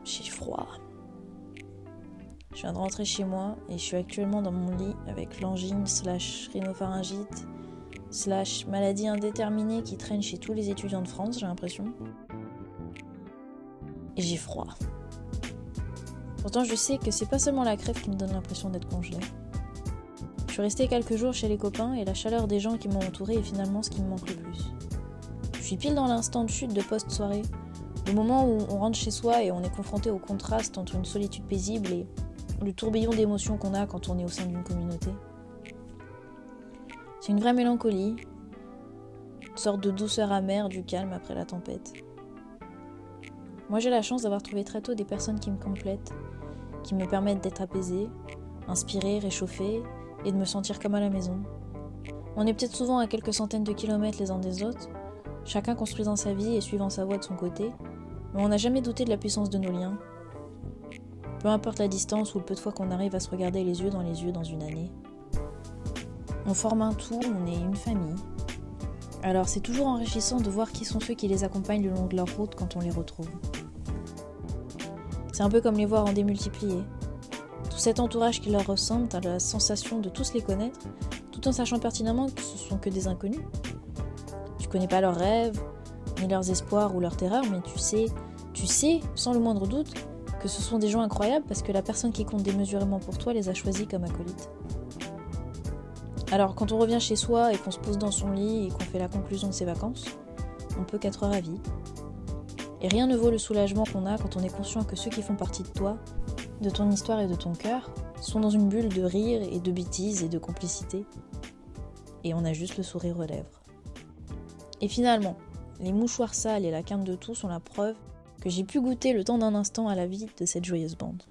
J'ai froid. Je viens de rentrer chez moi et je suis actuellement dans mon lit avec l'angine / rhinopharyngite / maladie indéterminée qui traîne chez tous les étudiants de France, j'ai l'impression. Et j'ai froid. Pourtant, je sais que c'est pas seulement la crève qui me donne l'impression d'être congelée. Je suis restée quelques jours chez les copains et la chaleur des gens qui m'ont entourée est finalement ce qui me manque le plus. Je suis pile dans l'instant de chute de post-soirée, le moment où on rentre chez soi et on est confronté au contraste entre une solitude paisible et le tourbillon d'émotions qu'on a quand on est au sein d'une communauté. C'est une vraie mélancolie, une sorte de douceur amère du calme après la tempête. Moi j'ai la chance d'avoir trouvé très tôt des personnes qui me complètent, qui me permettent d'être apaisée, inspirée, réchauffée et de me sentir comme à la maison. On est peut-être souvent à quelques centaines de kilomètres les uns des autres, chacun construisant sa vie et suivant sa voie de son côté, mais on n'a jamais douté de la puissance de nos liens. Peu importe la distance ou le peu de fois qu'on arrive à se regarder les yeux dans une année. On forme un tout, on est une famille. Alors c'est toujours enrichissant de voir qui sont ceux qui les accompagnent le long de leur route quand on les retrouve. C'est un peu comme les voir en démultiplié. Tout cet entourage qui leur ressemble, t'as la sensation de tous les connaître, tout en sachant pertinemment que ce sont que des inconnus. Tu connais pas leurs rêves, ni leurs espoirs ou leurs terreurs, mais tu sais, sans le moindre doute, que ce sont des gens incroyables parce que la personne qui compte démesurément pour toi les a choisis comme acolytes. Alors quand on revient chez soi et qu'on se pose dans son lit et qu'on fait la conclusion de ses vacances, on peut qu'être ravi. Et rien ne vaut le soulagement qu'on a quand on est conscient que ceux qui font partie de toi, de ton histoire et de ton cœur, sont dans une bulle de rire et de bêtises et de complicité. Et on a juste le sourire aux lèvres. Et finalement, les mouchoirs sales et la quinte de toux sont la preuve que j'ai pu goûter le temps d'un instant à la vie de cette joyeuse bande.